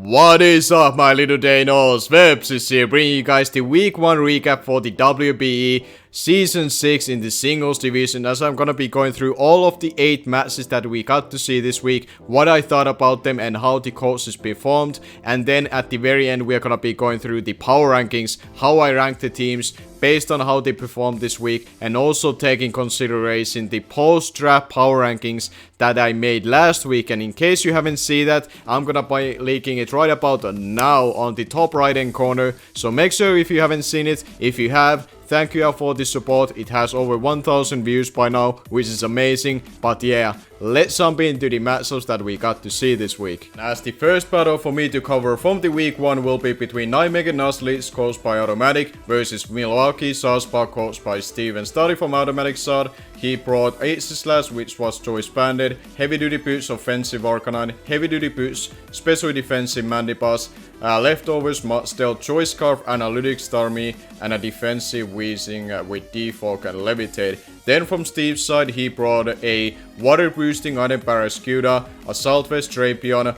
What is up, my little Danos? Vepsis here, bringing you guys the week 1 recap for the WBE Season 6 in the singles division, as I'm gonna be going through all of the 8 matches that we got to see this week, what I thought about them and how the coaches performed, and then at the very end we're gonna be going through the power rankings, how I ranked the teams based on how they performed this week, and also taking consideration the post-draft power rankings that I made last week. And in case you haven't seen that, I'm gonna be leaking it right about now on the top right hand corner, so make sure if you haven't seen it. If you have, thank you all for the support. It has over 1000 views by now, which is amazing. But yeah, let's jump into the matchups that we got to see this week. As the first battle for me to cover from the week 1 will be between Nightmaker Nuzleaf, coached by Automatic, versus Milwaukee Southpaw, coached by Steve. And starting from Automatic side, he brought H/Slash, which was choice banded, heavy duty boots, offensive Arcanine, heavy duty boots, special defensive Mandibas, leftovers Mudstealth, choice scarf, analytics Starmie, and a defensive Weezing with Defog and Levitate. Then from Steve's side, he brought a water boosting item Barraskewda, Assault Vest Drapion,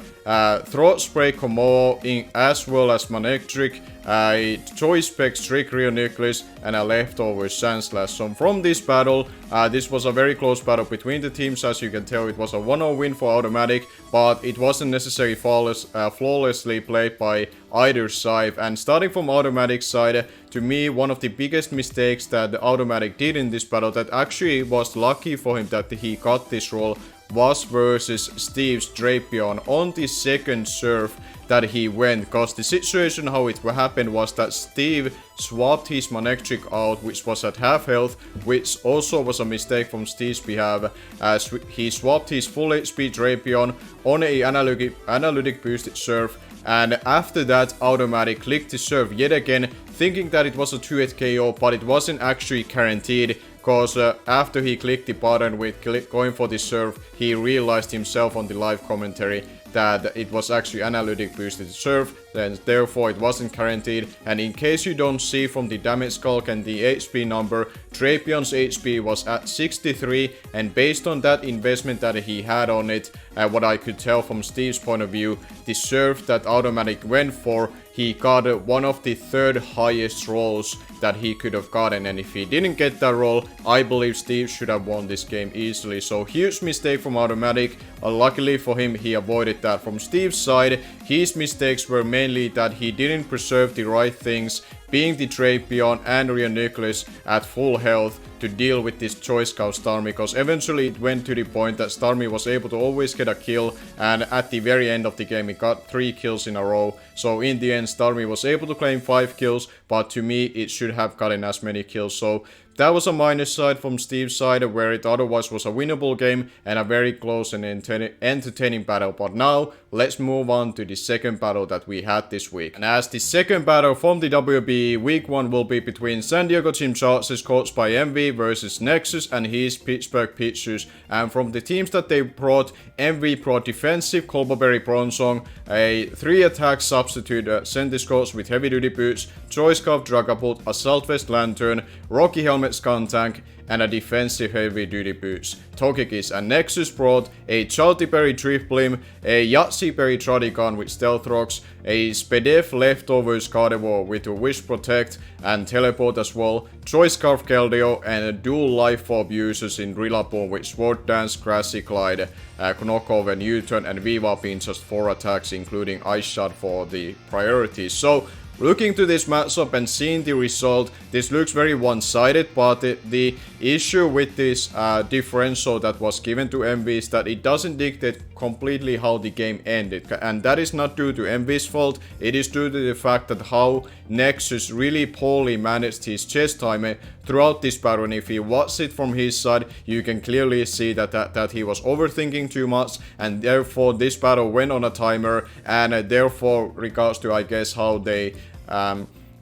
Throat Spray Komodo, as well as Manectric, a choice specs Trick Rioniclus, and a leftover Sandslash. So from this battle, this was a very close battle between the teams. As you can tell, it was a 1-0 win for Automatic, but it wasn't necessarily flawlessly played by either side. And starting from Automatic side, to me, one of the biggest mistakes that the Automatic did in this battle, that actually was lucky for him that he got this role, was versus Steve's Drapion on the second serve that he went, because the situation how it happened was that Steve swapped his Manectric out, which was at half health, which also was a mistake from Steve's behalf, as he swapped his full HP Drapion on a analytic boosted serve, and after that Automatic clicked the serve yet again, thinking that it was a 2-hit KO, but it wasn't actually guaranteed. Because after he clicked the button with going for the serve, he realized himself on the live commentary that it was actually analytic boosted serve, then therefore it wasn't guaranteed. And in case you don't see from the damage calc and the HP number, Drapion's HP was at 63, and based on that investment that he had on it, what I could tell from Steve's point of view, the serve that Automatic went for, he got one of the third highest rolls that he could have gotten, and if he didn't get that roll, I believe Steve should have won this game easily. So huge mistake from Automatic. Luckily for him, he avoided that. From Steve's side, his mistakes were mainly that he didn't preserve the right things, being the Drapion and Rioniclus at full health to deal with this choice scout Starmie, because eventually it went to the point that Starmie was able to always get a kill, and at the very end of the game he got 3 kills in a row. So in the end Starmie was able to claim 5 kills, but to me it should have gotten as many kills. So that was a minus side from Steve's side, where it otherwise was a winnable game and a very close and entertaining battle. But now, let's move on to the second battle that we had this week. And as the second battle from the WBE week 1 will be between San Diego Team Chargers, coached by MV, versus Nexus and his Pittsburgh Pictures. And from the teams that they brought, MV brought defensive Colberberry Bronzong, a 3-attack substitute Centiscoach with heavy duty boots, choice scarf Dragapult, Assault Vest Lantern, Rocky Helmet Skuntank, and a defensive heavy duty boots Togekiss. And Nexus brought a Chaltiberry Drifblim, a Yatsiberry Tradigon with Stealth Rocks, a Spadef Leftovers Gardevoir with a Wish Protect and Teleport as well, Choice Scarf Keldeo, and a dual Life Orb users in Drillapult with Sword Dance, Grassy Glide, Knockoff and U-Turn, and Viva being just 4 attacks, including Ice Shot for the priorities. So looking to this matchup and seeing the result, this looks very one-sided, but the issue with this differential that was given to MV is that it doesn't dictate completely how the game ended. And that is not due to MV's fault, it is due to the fact that how Nexus really poorly managed his chess time throughout this battle. And if you watch it from his side, you can clearly see that he was overthinking too much, and therefore this battle went on a timer, and therefore regards to, I guess, how they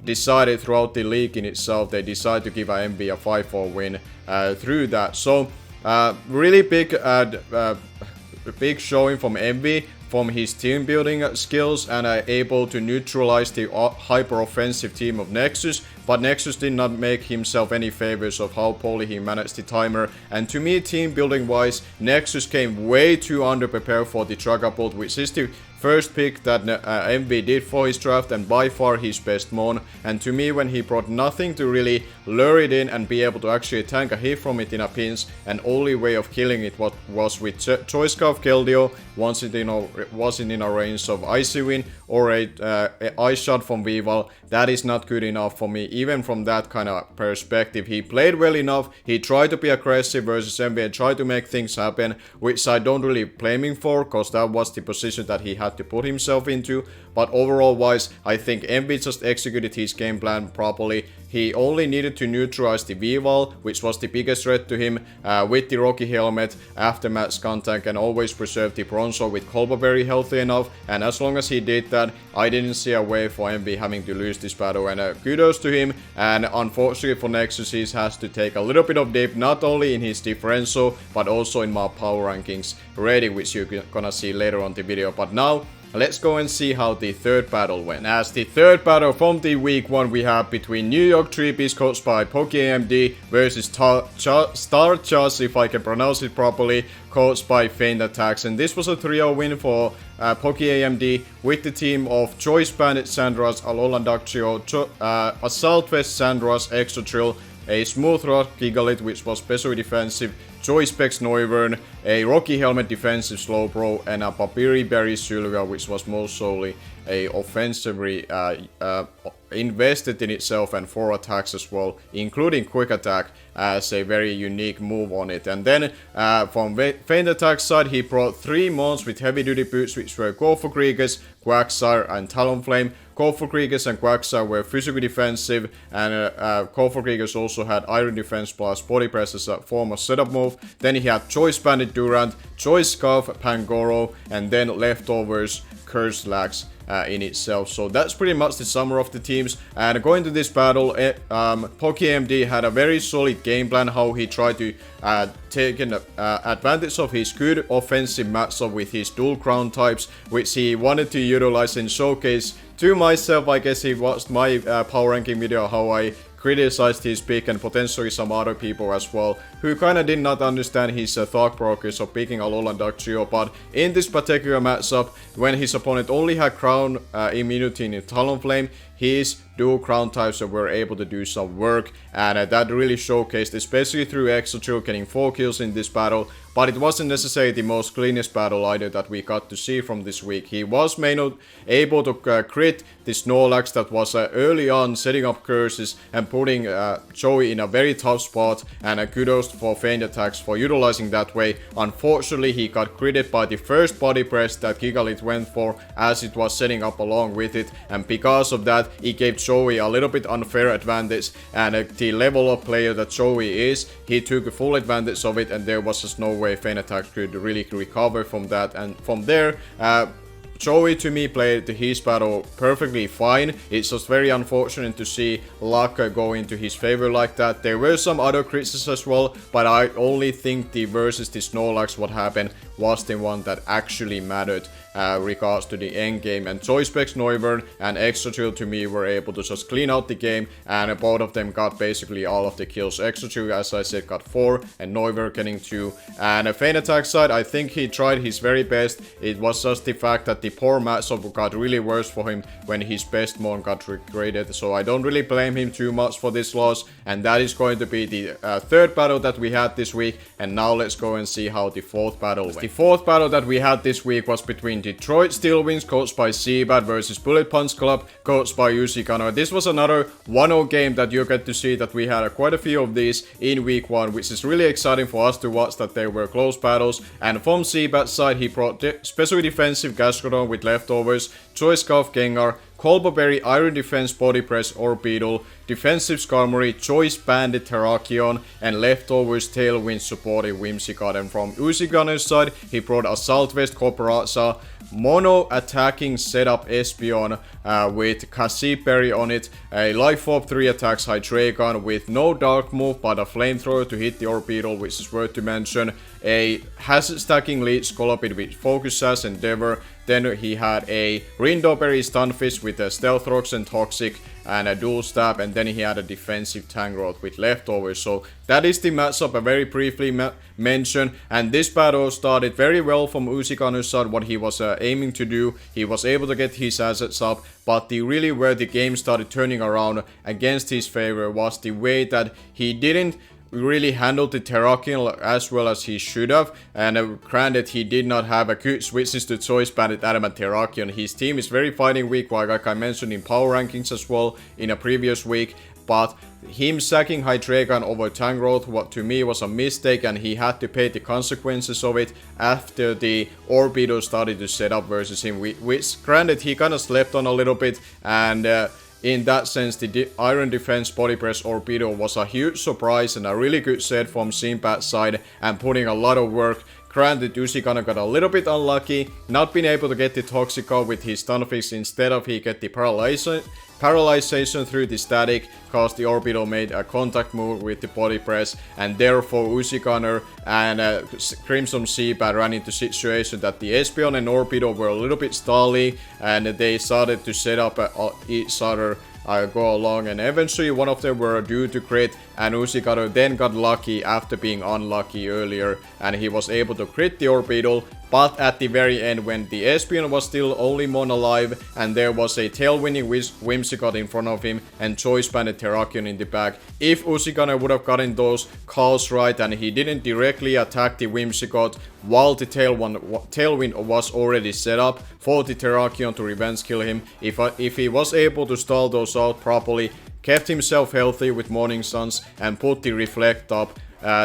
decided throughout the league in itself, they decided to give MV a 5-4 win through that. So really big showing from MV, from his team building skills, and able to neutralize the hyper offensive team of Nexus. But Nexus did not make himself any favors of how poorly he managed the timer. And to me, team building wise, Nexus came way too underprepared for the Dragapult, which is the first pick that MB did for his draft and by far his best mon. And to me, when he brought nothing to really lure it in and be able to actually tank a hit from it in a pinch, and only way of killing it was with Choice Scarf Keldeo once it wasn't in a range of Icy Wind or a Ice Shot from Weavile. That is not good enough for me, even from that kind of perspective. He played well enough, he tried to be aggressive versus MB and tried to make things happen, which I don't really blame him for, because that was the position that he had to put himself into. But overall wise, I think MB just executed his game plan properly. He only needed to neutralize the Weavile, which was the biggest threat to him, with the Rocky Helmet, aftermath contact, and always preserve the Bronzor with Colberberry healthy enough. And as long as he did that, I didn't see a way for MB having to lose this battle, and kudos to him. And unfortunately for Nexus, he has to take a little bit of dip, not only in his differential, but also in my power rankings rating, which you're gonna see later on the video. But now, let's go and see how the third battle went. As the third battle from the week 1 we have between New York 3-piece coached by Pokemd versus Star Chas, if I can pronounce it properly, coached by Feint Attacks. And this was a 3-0 win for Pokemd with the team of Choice Bandit Sandras, Alolan Dugtrio, Assault Vest Sandras, Exotrill, a Smooth Rock Gigalith which was special defensive, Choice Specs Noivern, a Rocky Helmet defensive Slowbro, and a Papiri Berry Sylvia which was most solely a offensively invested in itself, and 4 attacks as well, including Quick Attack as a very unique move on it. And then from Feint Attack side, he brought 3 mons with heavy duty boots, which were Corphocregus, Quagsire, and Talonflame. Corphocregus and Quagsire were physically defensive, and Corphocregus also had Iron Defense plus Body Press as a form of setup move. Then he had Choice Bandit Durant, Choice Scarf Pangoro, and then leftovers Curse Lax in itself. So that's pretty much the summary of the teams. And going to this battle, Pokemd had a very solid game plan how he tried to take advantage of his good offensive matchup with his dual crown types, which he wanted to utilize and showcase to myself. I guess he watched my power ranking video how I criticized his pick, and potentially some other people as well who kind of did not understand his thought process of picking Alolan Dugtrio. But in this particular matchup, when his opponent only had crown immunity in Talonflame, his dual crown types were able to do some work, and that really showcased, especially through Exotrill getting 4 kills in this battle. But it wasn't necessarily the most cleanest battle either that we got to see from this week. He was able to crit the Snorlax that was early on setting up curses and putting Joey in a very tough spot, and kudos for Feint Attacks for utilizing that way. Unfortunately, he got critted by the first body press that Gigalith went for as it was setting up along with it, and because of that, it gave Joey a little bit unfair advantage, and the level of player that Joey is, he took full advantage of it, and there was just no way Feint Attacks could really recover from that. And from there, Joey to me played his battle perfectly fine. It's just very unfortunate to see luck go into his favor like that. There were some other crits as well, but I only think the versus the Snorlax what happened was the one that actually mattered regards to the end game. And Choice Specs Noivern and Exotrill to me were able to just clean out the game, and both of them got basically all of the kills. Exotrill, as I said, got 4 and Noivern getting 2. And Feint Attack side, I think he tried his very best. It was just the fact that the poor matchup got really worse for him when his best mon got regraded. So I don't really blame him too much for this loss, and that is going to be the third battle that we had this week. And now let's go and see how the fourth battle went. The fourth battle that we had this week was between Detroit Steelwings coached by Sibert versus Bullet Punch Club coached by Usikano. This was another 1-0 game that you get to see that we had quite a few of these in week 1, which is really exciting for us to watch that they were close battles. And from Sibert's side, he brought special defensive Gastrodon with leftovers, Choice Scarf Gengar, Colberberry Iron Defense Body Press Orbeetle, defensive Skarmory, Choice Bandit Terrakion, and leftovers Tailwind supported Whimsicott. And from Usikano's side, he brought Assault Vest Cooperaza, mono attacking setup Espeon with Cassiberry on it, a Life Orb 3 attacks Hydreigon with no dark move but a flamethrower to hit the Orbeetle, which is worth to mention, a hazard stacking lead Scolopid with Focus Sash, Endeavor, Then he had a Rindoberry Stunfisk with a Stealth Rocks and Toxic and a Dual Stab, and then he had a defensive Tangrowth with Leftovers. So that is the matchup I very briefly mentioned, and this battle started very well from Uzicaner's side, what he was aiming to do. He was able to get his assets up, but really where the game started turning around against his favor was the way that he didn't really handled the Terrakion as well as he should have, and granted he did not have a good switches to Choice Banded Adamant Terrakion. His team is very fighting weak, like I mentioned in power rankings as well in a previous week, but him sacking Hydreigon over Tangrowth, what to me was a mistake, and he had to pay the consequences of it after the Orbital started to set up versus him, which granted he kind of slept on a little bit, and in that sense, the Iron Defense Body Press Orbital was a huge surprise and a really good set from Simbat's side and putting a lot of work. Granted, Uzicaner got a little bit unlucky, not being able to get the Toxic with his Stunfisk. Instead of he get the Paralyzation through the static, cause the Orbital made a contact move with the Body Press, and therefore Uzicaner and Crimson Seabat ran into situation that the Espeon and Orbital were a little bit stally, and they started to set up each other go along, and eventually one of them were due to crit, and Uzicaner then got lucky after being unlucky earlier, and he was able to crit the Orbital. But at the very end, when the Espeon was still only Mon alive, and there was a tail-winning Whimsicott in front of him and Choice Banded Terrakion in the back, if Uzicaner would have gotten those calls right and he didn't directly attack the Whimsicott while the Tailwind was already set up for the Terrakion to revenge kill him, if he was able to stall those out properly, kept himself healthy with Morning Suns and put the Reflect up,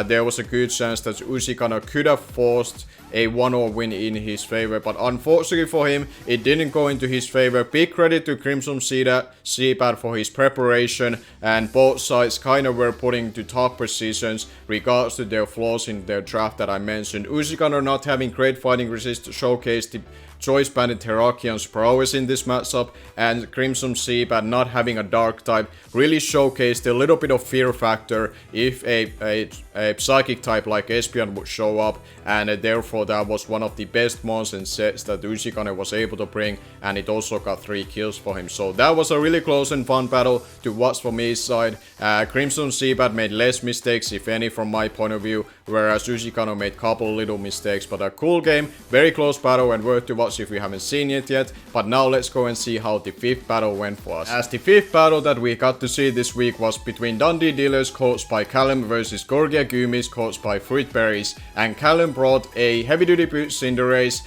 there was a good chance that Uzicaner could have forced a 1-0 win in his favor, but unfortunately for him, it didn't go into his favor. Big credit to Crimson Seabat for his preparation, and both sides kind of were putting to top positions regards to their flaws in their draft that I mentioned. Uzicaner not having great fighting resist showcased the Choice Banded Terrakion's prowess in this matchup, and Crimson Seabat not having a Dark type really showcased a little bit of fear factor if a Psychic type like Espeon would show up, and therefore that was one of the best mons and sets that Uzicaner was able to bring, and it also got 3 kills for him. So that was a really close and fun battle to watch from his side. Crimson Seabat made less mistakes, if any, from my point of view, whereas Uzicaner made a couple little mistakes, but a cool game, very close battle and worth to watch if you haven't seen it yet. But now let's go and see how the 5th battle went for us. As the 5th battle that we got to see this week was between Dundee Dealers coached by Callum versus Gorga Gumis coached by Fruitberries, and Callum brought a heavy duty boot Cinderace,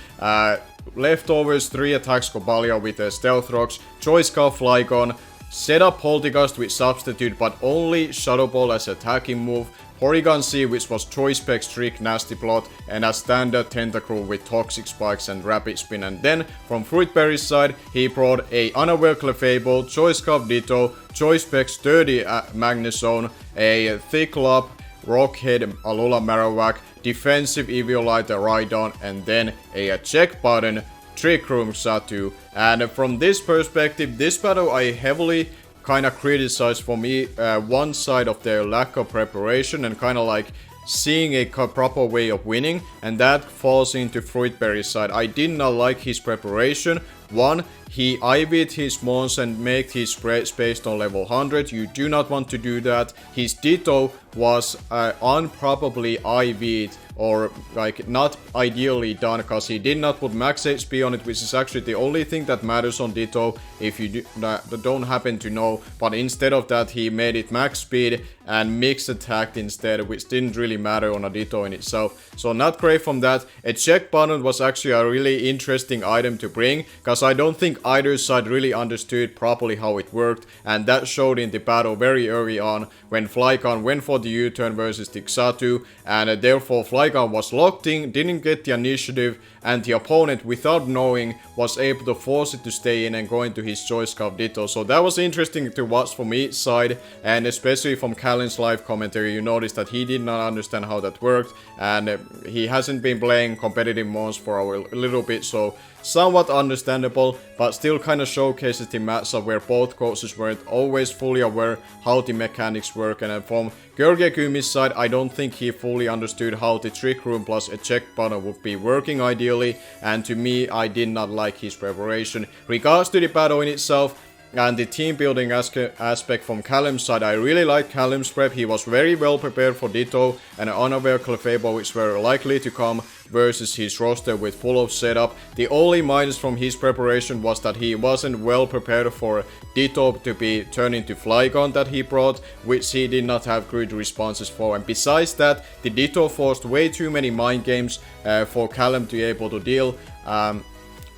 Leftovers 3 attacks Cobalion with a Stealth Rocks, Choice Scarf Flygon, set up Poltergust with Substitute but only Shadow Ball as attacking move, Porygon C, which was Choice Specs Trick Nasty Plot, and a standard Tentacruel with Toxic Spikes and Rapid Spin. And then from Fruitberry's side, he brought a Unaware Clefable, Choice Scarf Ditto, Choice Specs Sturdy Magnezone, a Thick Lop, Rockhead Alola Marowak, defensive Eviolite Rhydon, and then a check button Trick Room Satu. And from this perspective, this battle I heavily kind of criticized for me one side of their lack of preparation and kind of like seeing a proper way of winning, and that falls into Fruitberry's side. I did not like his preparation. One, he IV'd his mons and made his spreads based on level 100. You do not want to do that. His Ditto was unprobably IV'd, or like not ideally done, because he did not put max HP on it, which is actually the only thing that matters on Ditto if you don't happen to know. But instead of that, he made it max speed and mix attack instead, which didn't really matter on a Ditto in itself. So not great from that. A check button was actually a really interesting item to bring, because I don't think either side really understood properly how it worked, and that showed in the battle very early on when Flygon went for the U-turn versus the Xatu, and therefore Flygon was locked in, didn't get the initiative, and the opponent, without knowing, was able to force it to stay in and go into his Choice Scarf Ditto. So that was interesting to watch from each side, and especially from Callum's live commentary, you noticed that he did not understand how that worked, and he hasn't been playing competitive mons for a little bit, so somewhat understandable. But but still kind of showcases the matchup where both coaches weren't always fully aware how the mechanics work. And from Gorga Gumis' side, I don't think he fully understood how the trick room plus a check button would be working ideally, and to me, I did not like his preparation. Regards to the battle in itself, and the team building aspect from Callum's side, I really liked Callum's prep. He was very well prepared for Ditto and Unaware Clefable, which were likely to come versus his roster with full of setup. The only minus from his preparation was that he wasn't well prepared for Ditto to be turned into Flygon that he brought, which he did not have good responses for. And besides that, the Ditto forced way too many mind games for Callum to be able to deal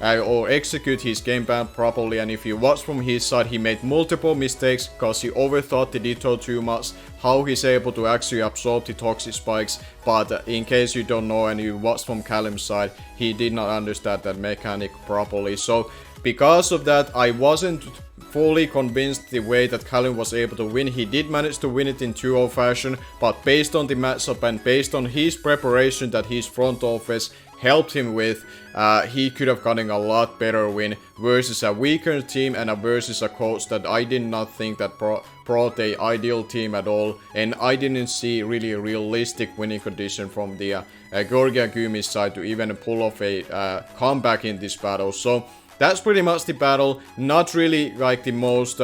or execute his game plan properly. And if you watch from his side, he made multiple mistakes because he overthought the Ditto too much, how he's able to actually absorb the toxic spikes. But in case you don't know and you watch from Callum's side, he did not understand that mechanic properly. So because of that, I wasn't fully convinced the way that Callum was able to win. He did manage to win it in 2-0 fashion, but based on the matchup and based on his preparation that his front office helped him with, he could have gotten a lot better win versus a weaker team and versus a coach that I did not think that brought a ideal team at all, and I didn't see really a realistic winning condition from the Gorga Gumis side to even pull off a comeback in this battle. So that's pretty much the battle. Not really like the most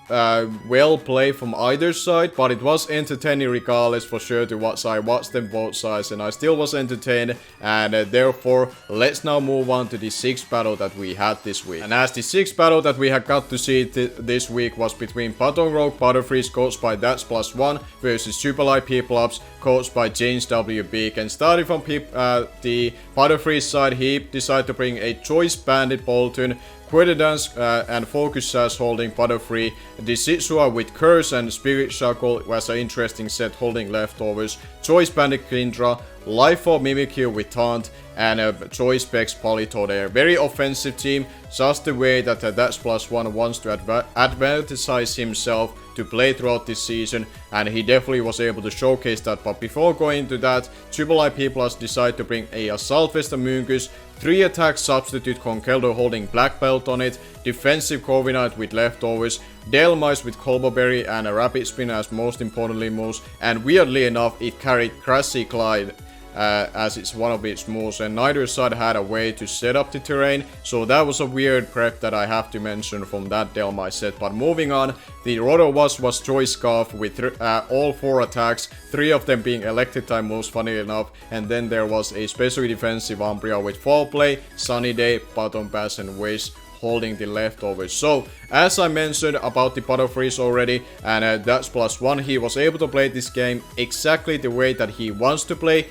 well played from either side, but it was entertaining regardless for sure to watch. I watched them both sides and I still was entertained, and therefore let's now move on to the 6th battle that we had this week. And as the 6th battle that we had got to see this week was between Button Rogue Butterfreeze coached by That's+1 versus Superlight Piplups coached by James WBE. And starting from the Butterfreeze side, he decided to bring a Choice Bandit Bolton, Quididance and Focus Sash holding Butterfree, Decidueye with Curse and Spirit Shackle was an interesting set holding Leftovers, Choice Bandit Kindra, Life Orb Mimikyu with Taunt, and a Choice Specs Polito there. Very offensive team, just the way that That's+1 wants to advertise himself to play throughout this season, and he definitely was able to showcase that. But before going into that, Superlight P+ decided to bring a Assault Vest Amoonguss, 3 attack substitute Conkeldurr holding Black Belt on it, defensive Corviknight with Leftovers, Delmice with Colboberry and a Rapid Spin as most importantly moves, and weirdly enough it carried Crashy Clyde as it's one of its moves, and neither side had a way to set up the terrain, so that was a weird prep that I have to mention from that Delmice set. But moving on, the Roto was Choice Scarf with all 4 attacks, 3 of them being electric type moves, funny enough, and then there was a specially defensive Umbreon with Fall Play, Sunny Day, Button Pass and Wish holding the Leftovers. So as I mentioned about the Butterfreeze already, and That's+1, he was able to play this game exactly the way that he wants to play.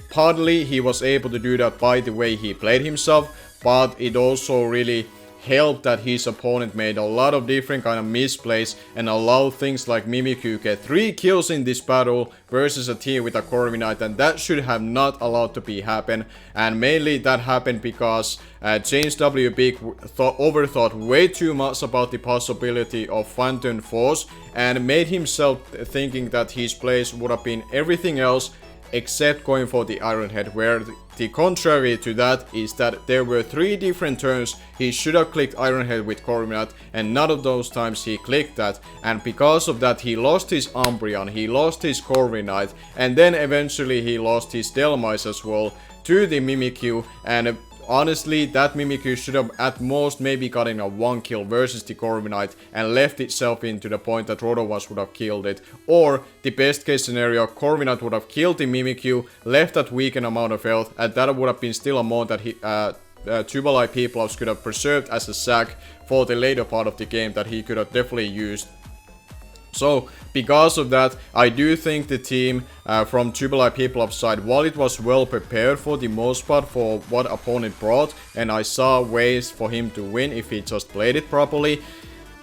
Partly he was able to do that by the way he played himself, but it also really helped that his opponent made a lot of different kind of misplays and allowed things like Mimikyu get 3 kills in this battle versus a team with a Corviknight, and that should have not allowed to be happen. And mainly that happened because James WBE overthought way too much about the possibility of Phantom Force and made himself thinking that his plays would have been everything else except going for the Iron Head, where the contrary to that is that there were 3 different turns he should have clicked Iron Head with Corviknight, and none of those times he clicked that, and because of that he lost his Umbreon, he lost his Corviknight, and then eventually he lost his Delmice as well to the Mimikyu. And honestly, that Mimikyu should have at most maybe gotten a 1 kill versus the Corviknight and left itself into the point that Rotowas would have killed it. Or, the best case scenario, Corviknight would have killed the Mimikyu, left that weakened amount of health, and that would have been still a amount that he, Superlight P+ could have preserved as a sack for the later part of the game that he could have definitely used. So, because of that, I do think the team from Superlight P+ side, while it was well prepared for the most part for what opponent brought, and I saw ways for him to win if he just played it properly,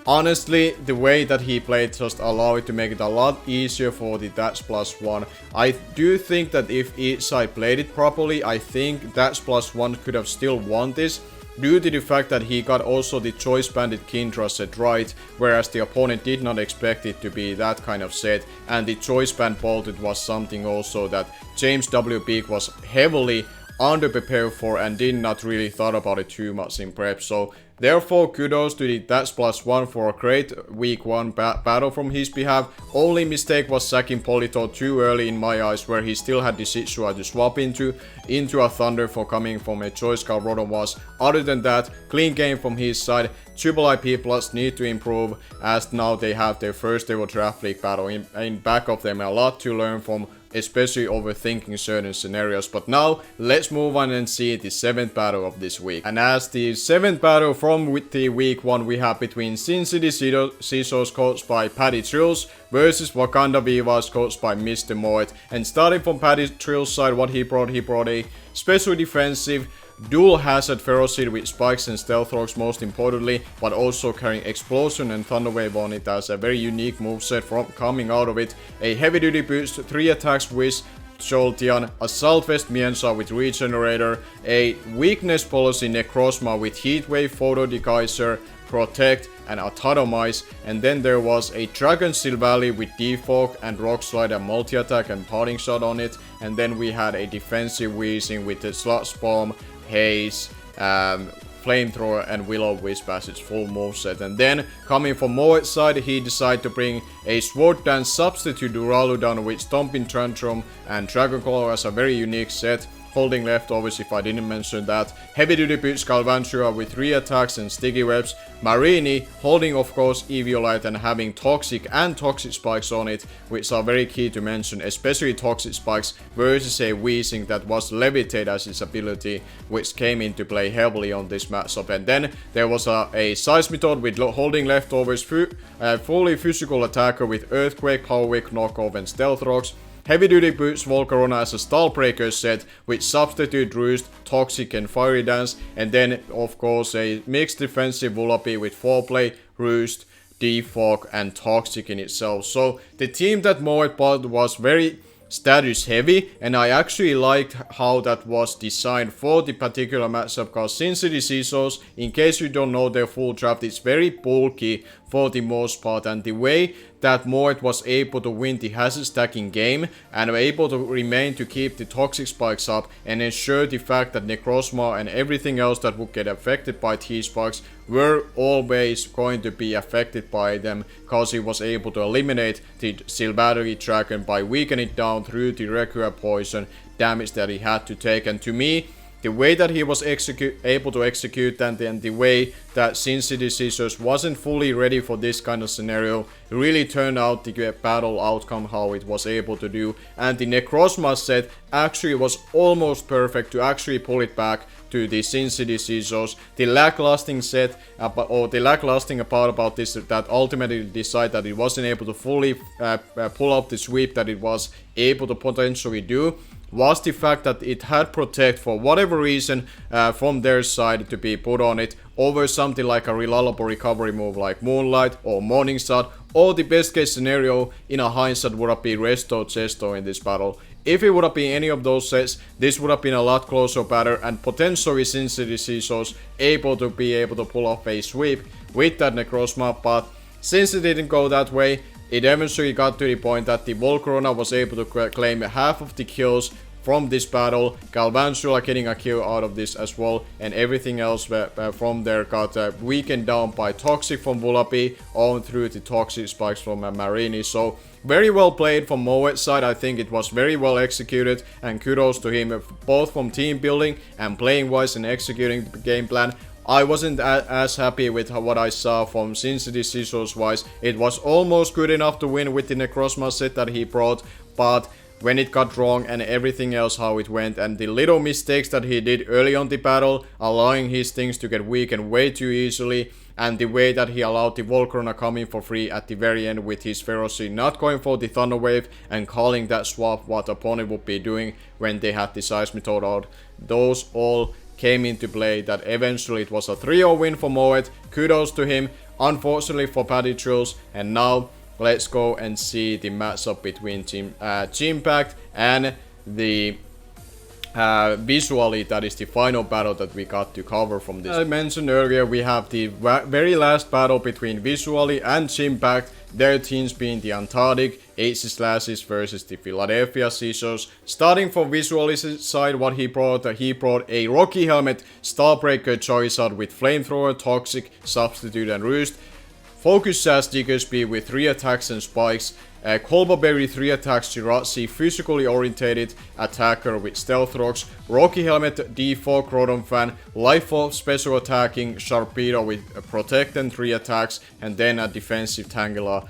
honestly, the way that he played just allowed it to make it a lot easier for the That's+1. I do think that if each side played it properly, I think That's+1 could have still won this, due to the fact that he got also the Choice Bandit Kindra set right, whereas the opponent did not expect it to be that kind of set, and the Choice Band Bolted was something also that James WBE was heavily underprepared for and did not really thought about it too much in prep. So Therefore, kudos to the That's Plus One for a great week 1 battle from his behalf. Only mistake was sacking Polito too early in my eyes, where he still had the Sitsua to swap into a Thunder for coming from a choice card Rodon was. Other than that, clean game from his side. Superlight P Plus need to improve, as now they have their first ever Draft League battle in back of them. A lot to learn from, especially overthinking certain scenarios. But now, let's move on and see the 7th battle of this week. And as the 7th battle from the week 1, we have between Sin City Scissors coached by Paddy Trills versus Wakanda Vivas coached by Mr. Moet. And starting from Paddy Trills' side, what he brought a special defensive, dual hazard ferocity with spikes and stealth rocks most importantly, but also carrying explosion and thunder wave on it as a very unique moveset from coming out of it. A heavy duty boost, 3 attacks with Jolteon, Assault Vest Mienza with Regenerator, a weakness policy Necrozma with Heatwave, Photo Degeyser, Protect and Atomize, and then there was a Dragon Steel Valley with Defog and Rock Slide and multi-attack and Parting Shot on it, and then we had a defensive Weezing with the Sludge Bomb, Haze, Flamethrower and Will-O-Wisp as its full moveset. And then, coming from Moet's side, he decided to bring a Sword Dance substitute Duraludon with Stomping Tantrum and Dragon Claw as a very unique set. Holding leftovers if I didn't mention that. Heavy duty boots Galvantula with 3 attacks and sticky webs. Marini holding of course Eviolite and having toxic and toxic spikes on it, which are very key to mention, especially toxic spikes versus a Weezing that was levitate as its ability, which came into play heavily on this matchup. And then there was a Seismitoad with holding leftovers, fully physical attacker with Earthquake, Power Wick, Knockoff and Stealth Rocks. Heavy duty boots Volcarona as a Stall Breaker set with Substitute Roost, Toxic and Fiery Dance, and then of course a mixed defensive Vullaby with Foreplay, Roost, Defog and Toxic in itself. So the team that Moet bought was very status heavy, and I actually liked how that was designed for the particular matchup, because Sin City Scissors, in case you don't know their full draft, it's very bulky for the most part, and the way that Moet was able to win the hazard stacking game and able to remain to keep the toxic spikes up and ensure the fact that Necrozma and everything else that would get affected by T-spikes were always going to be affected by them, because he was able to eliminate the Silbattery Dragon by weakening it down through the regular poison damage that he had to take. And to me, the way that he was able to execute that, and the way that Sin City Scissors wasn't fully ready for this kind of scenario, really turned out the battle outcome how it was able to do. And the Necrozma set actually was almost perfect to actually pull it back to the Sin City Scissors. The lacklusting set, or the lacklusting part about this, that ultimately decided that it wasn't able to fully pull up the sweep that it was able to potentially do, was the fact that it had Protect for whatever reason from their side to be put on it over something like a reliable recovery move like Moonlight or Morning Sun, or the best case scenario in a hindsight would have been Resto Chesto in this battle. If it would have been any of those sets, this would have been a lot closer battle, and potentially Sin City Scissors able to pull off a sweep with that Necrozma. But since it didn't go that way, it eventually got to the point that the Volcarona was able to claim half of the kills from this battle, Galvantula getting a kill out of this as well, and everything else from there got weakened down by Toxic from Vullaby on through the Toxic Spikes from Marini. So very well played from Moet's side. I think it was very well executed, and kudos to him both from team building and playing wise and executing the game plan. I wasn't as happy with what I saw from Sin City Scissors wise. It was almost good enough to win with the Necrozma set that he brought, but when it got wrong and everything else how it went, and the little mistakes that he did early on the battle, allowing his things to get weakened way too easily, and the way that he allowed the Volcarona coming for free at the very end with his Ferocity, not going for the Thunder Wave and calling that swap what opponent would be doing when they had the Seismitoad out. Those all came into play that eventually it was a 3-0 win for Moet. Kudos to him, unfortunately for Paddy Trills. And now let's go and see the matchup between Team Pact and the visually, that is the final battle that we got to cover from this. As I mentioned earlier, we have the very last battle between Visually and Team Pact, their teams being the Antarctic Aces Slashes versus the Philadelphia Scissors. Starting from visuals side, what he brought a Rocky Helmet, Starbreaker Charizard with Flamethrower, Toxic, Substitute and Roost. Focus Sash Diggersby with 3 attacks and spikes. Colberberry 3 attacks, Jirachi, physically orientated attacker with Stealth Rocks. Rocky Helmet, D4 Groudon fan, Life Orb special attacking, Sharpedo with Protect and 3 attacks, and then a defensive Tangela,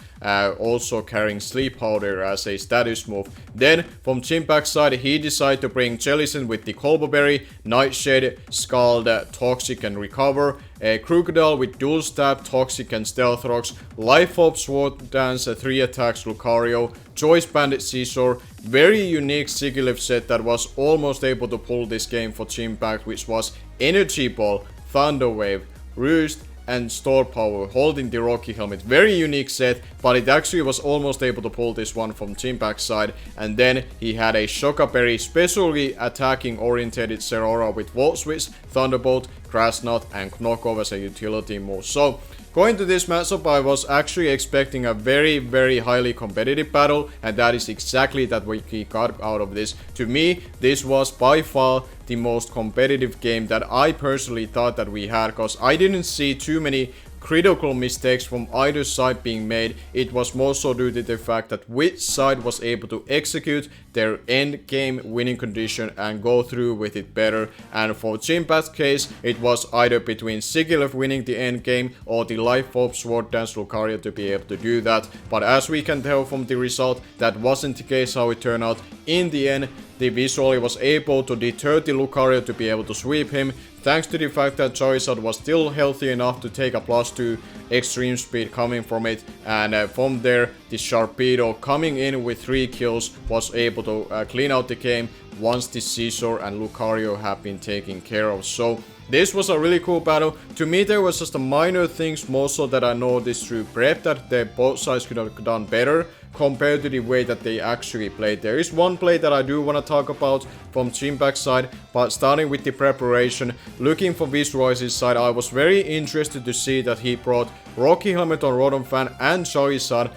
also carrying Sleep Powder as a status move. Then from Chimpac's side, he decided to bring Jellicent with the Colberberry, Nightshade, Scald, Toxic and Recover. Crocodile with Dual Stab, Toxic and Stealth Rocks. Life Orb Sword Dance, 3 attacks, Lucario. Choice Bandit Scissor. Very unique Sigilyph set that was almost able to pull this game for Chimpact, which was Energy Ball, Thunder Wave, Roost, and Store Power holding the Rocky Helmet. Very unique set, but it actually was almost able to pull this one from Chimpac's side. And then he had a Shokaberry specially attacking orientated Zeraora with Volt Switch, Thunderbolt, Grass Knot, and Knockoff as a utility move. So going to this matchup, I was actually expecting a very highly competitive battle, and that is exactly that what he got out of this. To me, this was by far the most competitive game that I personally thought that we had, because I didn't see too many critical mistakes from either side being made. It was more so due to the fact that which side was able to execute their end game winning condition and go through with it better. And for Chimpac's case, it was either between Sigilyph winning the end game or the Life Orb Sword Dance Lucario to be able to do that. But as we can tell from the result, that wasn't the case how it turned out. In the end, the Visually was able to deter the Lucario to be able to sweep him, thanks to the fact that Charizard was still healthy enough to take a +2 extreme speed coming from it, and from there the Sharpedo coming in with 3 kills was able to clean out the game once the Scizor and Lucario have been taken care of. So this was a really cool battle. To me, there was just a minor things more so that I noticed through prep that both sides could have done better compared to the way that they actually played. There is one play that I do want to talk about from Chimpac's side, but starting with the preparation, looking for Visualize's side, I was very interested to see that he brought Rocky Helmet on Rotom Fan and Charizard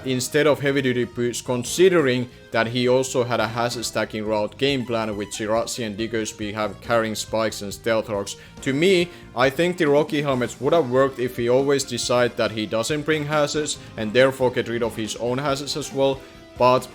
instead of Heavy Duty Boots, considering that he also had a hazard stacking route game plan with Jirachi and Diggersby carrying spikes and stealth rocks. To me, I think the Rocky Helmets would have worked if he always decided that he doesn't bring hazards and therefore get rid of his own hazards as well. But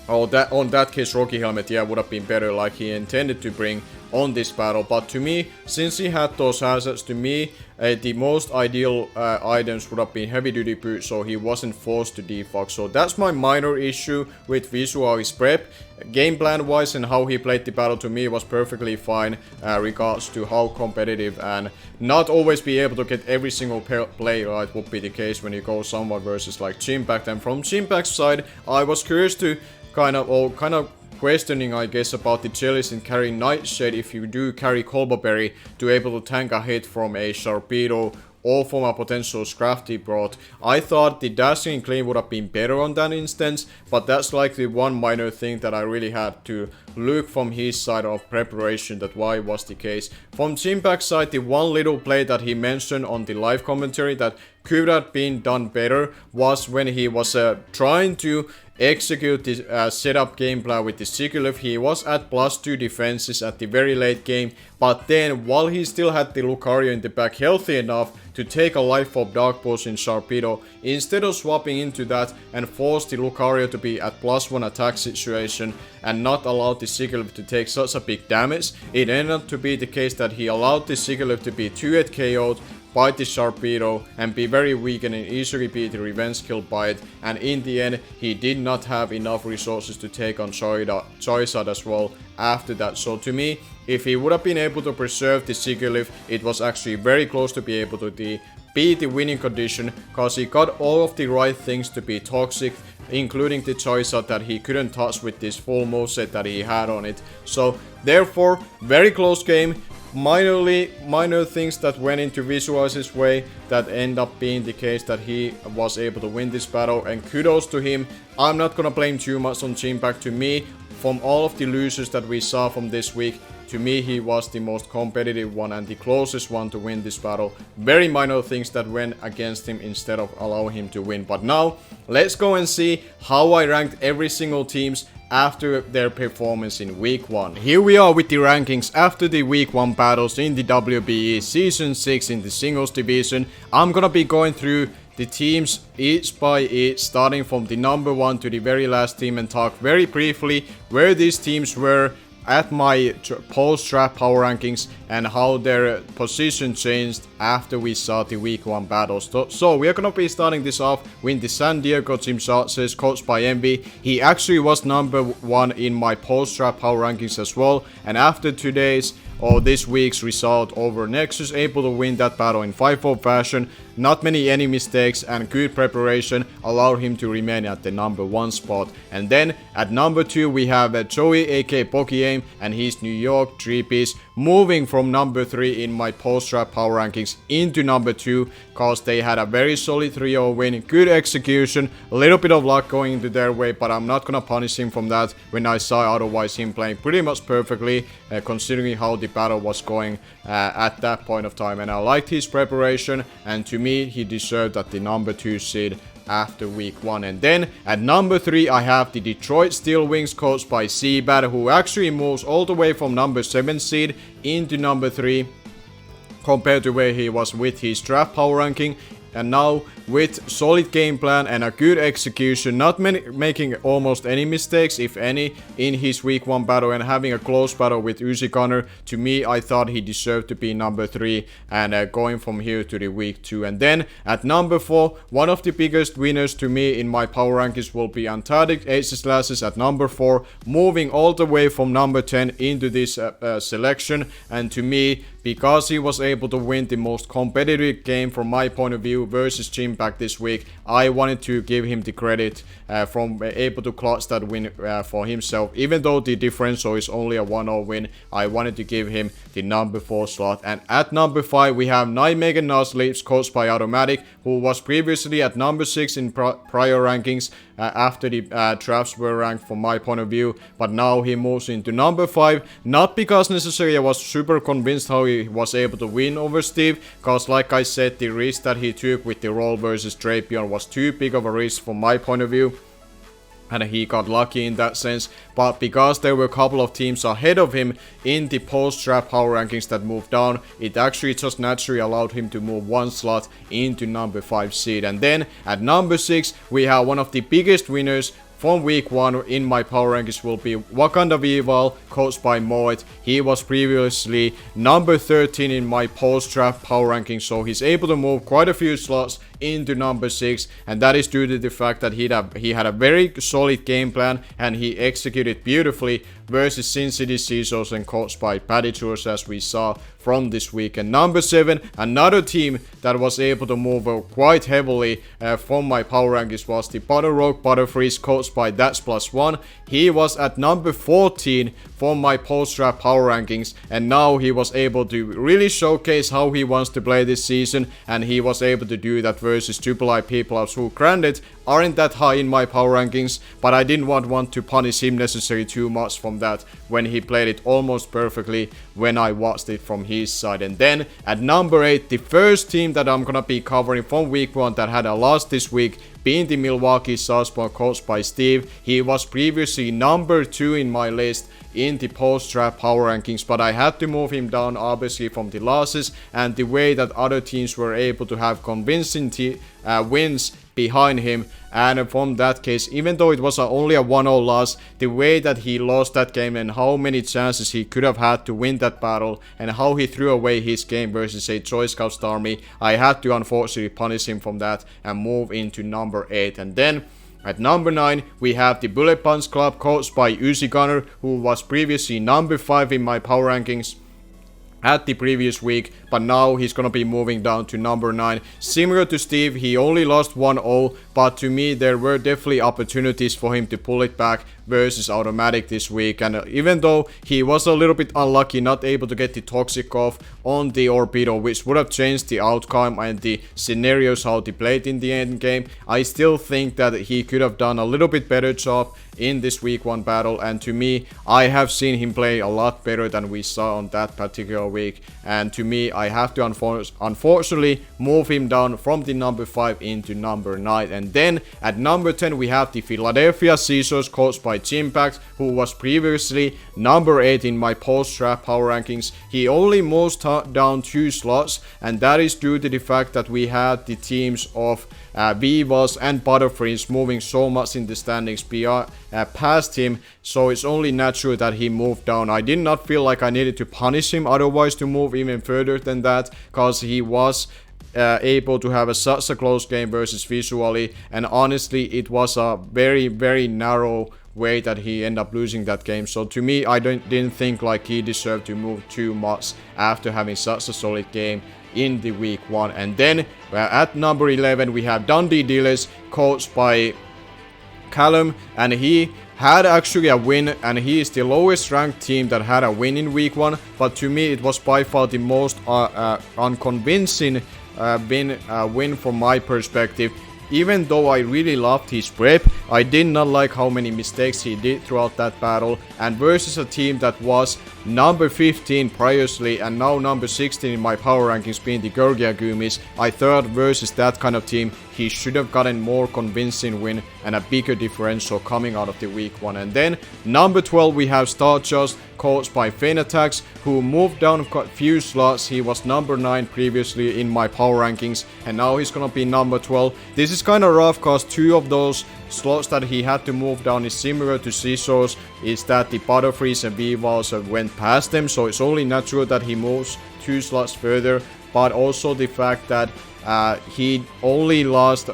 on that case, Rocky Helmet, yeah, would have been better like he intended to bring on this battle. But to me, since he had those hazards, to me, the most ideal items would have been Heavy Duty Boots, so he wasn't forced to defog. So that's my minor issue with Visual's prep. Game plan wise and how he played the battle, to me was perfectly fine regards to how competitive, and not always be able to get every single play right would be the case when you go someone versus like Chimpact. And from Chimpact's side, I was curious to kind of questioning, I guess, about the Jellicent carrying Nightshade if you do carry Colberberry to able to tank a hit from a Sharpedo or from a potential Scrafty brought. I thought the dashing and clean would have been better on that instance, but that's like the one minor thing that I really had to look from his side of preparation, that why was the case. From Chimpact's side, the one little play that he mentioned on the live commentary that could have been done better was when he was trying to execute the setup game plan with the Sigilyph. He was at +2 defenses at the very late game, but then while he still had the Lucario in the back healthy enough to take a Life Orb Dark Potion Sharpedo, instead of swapping into that and force the Lucario to be at +1 attack situation and not allow the Sigilyph to take such a big damage, it ended up to be the case that he allowed the Sigilyph to be 2-hit KO'd by the Sharpedo and be very weak and easily be the revenge kill by it, and in the end he did not have enough resources to take on Charizard as well after that. So to me, if he would have been able to preserve the Sigilyph, it was actually very close to be able to be the winning condition, because he got all of the right things to be toxic, including the Charizard that he couldn't touch with this full moveset that he had on it. So therefore, very close game. Minor things that went into Visualize's way that end up being the case that he was able to win this battle, and kudos to him. I'm not gonna blame too much on Chimpact. To me, from all of the losers that we saw from this week, to me he was the most competitive one and the closest one to win this battle. Very minor things that went against him instead of allowing him to win. But now, let's go and see how I ranked every single teams after their performance in week 1. Here we are with the rankings after the week 1 battles in the WBE Season 6 in the singles division. I'm gonna be going through the teams each by each, starting from the number 1 to the very last team, and talk very briefly where these teams were at my post-draft power rankings and how their position changed after we saw the week 1 battles. So we are gonna be starting this off with the San Diego Team Chargers, coached by MB. He actually was number 1 in my post-draft power rankings as well, and after today's or this week's result over Nexus, able to win that battle in 5-4 fashion. Not many any mistakes and good preparation allowed him to remain at the number 1 spot. And then at number 2 we have Joey aka Pokemd and his New York 3-piece, moving from number 3 in my post-draft power rankings into number 2 cause they had a very solid 3-0 win, good execution, a little bit of luck going into their way, but I'm not gonna punish him from that when I saw otherwise him playing pretty much perfectly considering how the battle was going at that point of time. And I liked his preparation, and to me he deserved at the number 2 seed after week 1. And then at number 3 I have the Detroit Steel Wings, coached by Sibert, who actually moves all the way from number 7 seed into number 3 compared to where he was with his draft power ranking. And now with solid game plan and a good execution, not making almost any mistakes if any in his week 1 battle, and having a close battle with Uzi Gunner, to me I thought he deserved to be number 3 and going from here to the week 2. And then at number 4, one of the biggest winners to me in my power rankings will be Antarctic Aces Glasses at number 4, moving all the way from number 10 into this selection. And to me, because he was able to win the most competitive game from my point of view versus Jim back this week, I wanted to give him the credit from able to clutch that win for himself. Even though the differential is only a 1-0 win, I wanted to give him the number 4 slot. And at number 5 we have Nijmegen Nasleeps, coached by Automatic, who was previously at number 6 in prior rankings after the drafts were ranked from my point of view, but now he moves into number 5, not because necessarily I was super convinced how he was able to win over Steve, cause like I said, the risk that he took with the roll versus Drapion was too big of a risk from my point of view, and he got lucky in that sense. But because there were a couple of teams ahead of him in the post-draft power rankings that moved down, it actually just naturally allowed him to move 1 slot into number 5 seed. And then at number 6 we have one of the biggest winners from week 1 in my power rankings will be Wakanda Vival, coached by Moet. He was previously number 13 in my post-draft power rankings, so he's able to move quite a few slots into number 6, and that is due to the fact that he had a very solid game plan and he executed beautifully versus Sin City Seasons and coached by Patty Tours, as we saw from this week. And number 7, another team that was able to move quite heavily from my power rankings was the Butter Rogue Butterfreeze, coached by That's Plus One. He was at number 14 from my post-draft power rankings, and now he was able to really showcase how he wants to play this season, and he was able to do that versus Superlight people who granted aren't that high in my power rankings, but I didn't want to punish him necessarily too much from that when he played it almost perfectly when I watched it from his side. And then at number 8, the first team that I'm gonna be covering from week 1 that had a loss this week, being the Milwaukee Southpaw, coached by Steve. He was previously number 2 in my list in the post-draft power rankings, but I had to move him down obviously from the losses and the way that other teams were able to have convincing wins behind him. And from that case, even though it was only a 1-0 loss, the way that he lost that game and how many chances he could have had to win that battle and how he threw away his game versus a Choice Scouts army, I had to unfortunately punish him from that and move into number 8. And then at number 9, we have the Bullet Punch Club, coached by Uzi Gunner, who was previously number 5 in my power rankings at the previous week, but now he's gonna be moving down to number 9. Similar to Steve, he only lost 1-0, but to me there were definitely opportunities for him to pull it back versus Automatic this week, and even though he was a little bit unlucky not able to get the Toxic off on the Orbital, which would have changed the outcome and the scenarios how they played in the end game, I still think that he could have done a little bit better job in this week 1 battle, and to me I have seen him play a lot better than we saw on that particular week, and to me I have to unfortunately move him down from the number 5 into number 9. And then at number 10 we have the Philadelphia Scissors, coached by Chimpact, who was previously number 8 in my post-draft power rankings. He only moves down 2 slots, and that is due to the fact that we had the teams of Vivas and Butterfrees moving so much in the standings past him, so it's only natural that he moved down. I did not feel like I needed to punish him otherwise to move even further than that, because he was able to have such a close game versus Visually, and honestly it was a very narrow way that he ended up losing that game. So to me, I didn't think like he deserved to move too much after having such a solid game in the week 1. And then at number 11 we have Dundee Dealers, coached by Callum, and he had actually a win, and he is the lowest ranked team that had a win in week 1, but to me it was by far the most unconvincing win from my perspective. Even though I really loved his prep, I did not like how many mistakes he did throughout that battle, and versus a team that was number 15 previously and now number 16 in my power rankings, being the Gorga Gumis, I thought versus that kind of team he should have gotten more convincing win and a bigger differential coming out of the week 1. And then number 12 we have Starjust, coached by Fenattax, who moved down a few slots. He was number 9 previously in my power rankings, and now he's gonna be number 12. This is kind of rough because 2 of those slots that he had to move down is similar to Scissors, is that the Butterfrees and Vivals went past them, so it's only natural that he moves 2 slots further, but also the fact that he only lost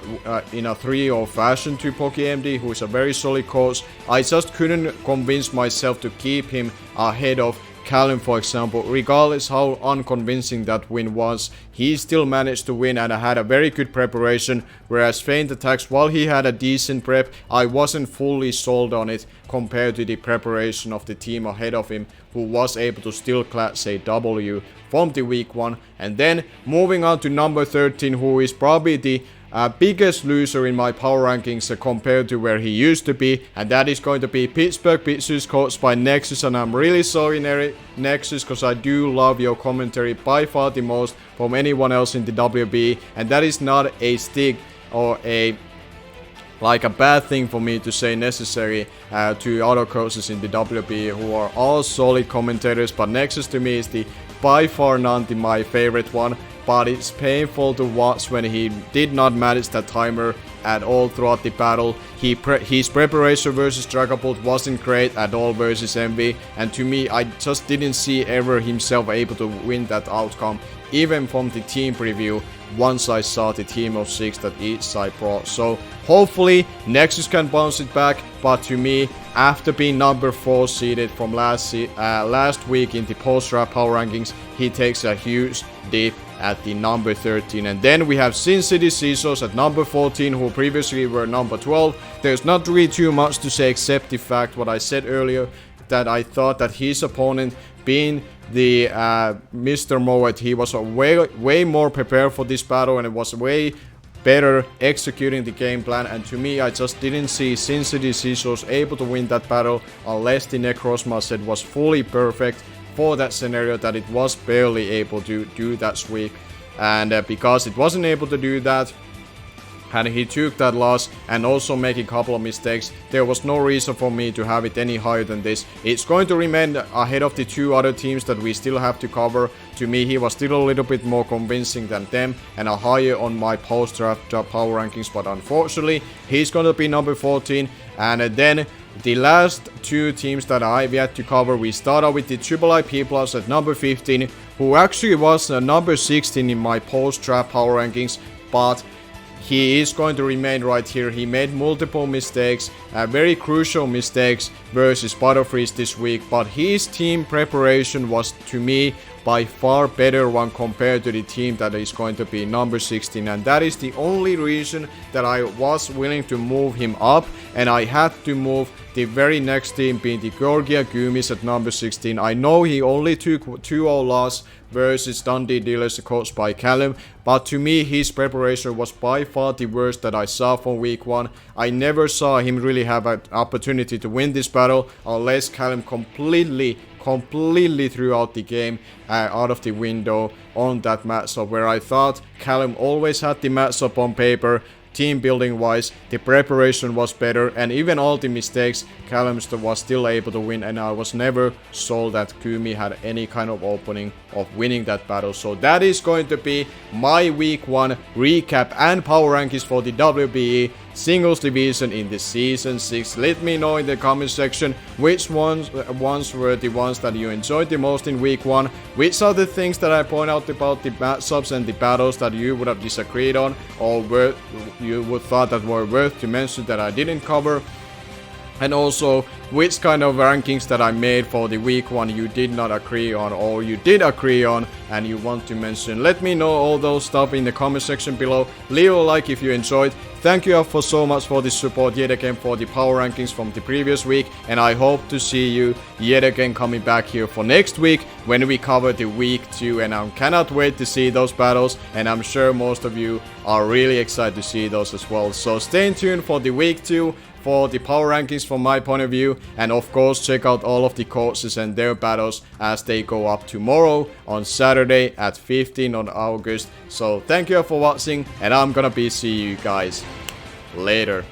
in a 3-0 fashion to Pokemd, who is a very solid coach. I just couldn't convince myself to keep him ahead of Callum, for example. Regardless how unconvincing that win was, he still managed to win and had a very good preparation, whereas Feint Attacks, while he had a decent prep, I wasn't fully sold on it compared to the preparation of the team ahead of him, who was able to still class a W from the week 1. And then moving on to number 13, who is probably the biggest loser in my power rankings compared to where he used to be, and that is going to be Pittsburgh Pixels, coached by Nexus. And I'm really sorry, Nexus, because I do love your commentary by far the most from anyone else in the WBE, and that is not a stick or a bad thing for me to say necessary to other coaches in the WBE who are all solid commentators, but Nexus to me is the by far not my favorite one. But it's painful to watch when he did not manage that timer at all throughout the battle. His preparation versus Dragapult wasn't great at all versus MV, and to me I just didn't see ever himself able to win that outcome, even from the team preview once I saw the team of 6 that each side brought. So hopefully Nexus can bounce it back, but to me, after being number 4 seeded from last week in the post-draft power rankings, he takes a huge dip at the number 13. And then we have Sin City Scissors at number 14, who previously were number 12. There's not really too much to say except the fact what I said earlier, that I thought that his opponent, being the Mr. Moet, he was way more prepared for this battle, and it was way better executing the game plan. And to me, I just didn't see Sin City Scissors able to win that battle unless the Necrozma set was fully perfect for that scenario that it was barely able to do that week. And because it wasn't able to do that, and he took that loss and also making a couple of mistakes, there was no reason for me to have it any higher than this. It's going to remain ahead of the 2 other teams that we still have to cover. To me, he was still a little bit more convincing than them and a higher on my post-draft power rankings, but unfortunately he's going to be number 14. And then the last 2 teams that I've yet to cover, we start out with the Superlight P+ at number 15, who actually was number 16 in my post-draft power rankings, but he is going to remain right here. He made multiple mistakes, very crucial mistakes versus Butterfrees this week, but his team preparation was, to me, by far better one compared to the team that is going to be number 16, and that is the only reason that I was willing to move him up, and I had to move the very next team being the Gorga Gumis at number 16. I know he only took 2-0 loss versus Dundee Dealers coached by Callum, but to me his preparation was by far the worst that I saw from week 1. I never saw him really have an opportunity to win this battle unless Callum completely threw out the game out of the window on that matchup, where I thought Callum always had the matchup on paper. Team building wise, the preparation was better, and even all the mistakes, Callum was still able to win, and I was never sold that Gumi had any kind of opening of winning that battle. So that is going to be my week 1 recap and power rankings for the WBE Singles Division in the Season 6. Let me know in the comment section which ones were the ones that you enjoyed the most in week 1, which are the things that I point out about the matchups and the battles that you would have disagreed on, or you would thought that were worth to mention that I didn't cover. And also, which kind of rankings that I made for the week 1 you did not agree on, or you did agree on and you want to mention. Let me know all those stuff in the comment section below. Leave a like if you enjoyed. Thank you all for so much for the support yet again for the power rankings from the previous week, and I hope to see you yet again coming back here for next week when we cover the week 2, and I cannot wait to see those battles, and I'm sure most of you are really excited to see those as well. So stay tuned for the week 2 for the power rankings from my point of view, and of course check out all of the coaches and their battles as they go up tomorrow on Saturday at 15 on August. So thank you all for watching, and I'm gonna be seeing you guys later.